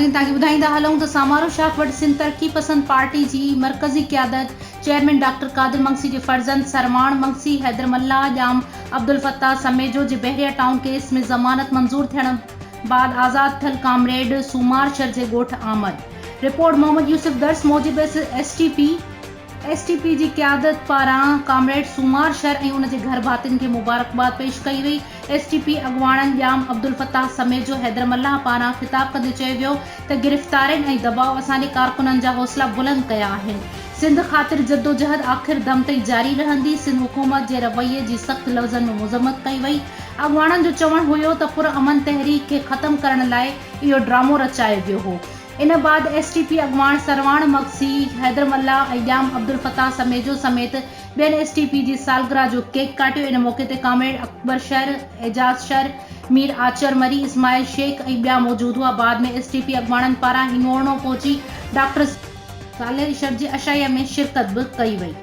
नाज़रीन तव्हांखे ॿुधाईंदा हलूं त समारोशा वटि सिंध तर्क़ी पसंद पार्टी जी मरकज़ी क़यादत चेयरमैन डॉक्टर قادر मगसी जे फर्ज़ंद सरवाण मगसी हैदर मलाह ॼाम अब्दुलफताह समेजो जे बहरिया टाउन केस में ज़मानत मंज़ूर थियण बाद आज़ाद थियल क़ामरेड सोमار शर जे ॻोठ आमद। रिपोर्ट मोहम्मद यूसफ दर्स मूजिब एसटीपी जी क़यादत पारां क़ामरेड सोमار शर ऐं उन जे घर भातिन खे मुबारकबाद पेश कई वई। एसटीपी अॻवाणनि ॼाम अब्दुलफताह समेजो हैदर मलाह पारां ख़िताब कंदे चयो वियो त गिरफ़्तारियुनि ऐं दबाउ असांजे कारकुननि जा हौसला बुलंद कया आहिनि। सिंध ख़ातिर जद्दोजहद आख़िर दम ताईं जारी रहंदी। सिंध हुकूमत जे रवैये जी सख़्त लफ़्ज़नि में मज़म्मत कई वई। अॻवाणनि जो चवणु हुयो त पुरअमन तहरीक खे ख़तम करण लाइ इहो ड्रामो रचायो वियो हो। इन बाद एसटीपी अॻवान सरवाण मगसी हैदर मलाह ऐं ॼाम अब्दुलफताह समेजो समेत ॿियनि एसटीपी जी सालगिरह जो केक काटियो। इन मौक़े ते क़ामरेड अकबर शर, एजाज शर, मीर आचर मरी, इस्माइल शेख ऐं ॿिया मौजूद हुआ। बाद में एसटीपी अॻवाणनि पारां हिंगोरणो पहुची ॾाक्टर साले शर जी अशाया में शिरकत बि कई वई।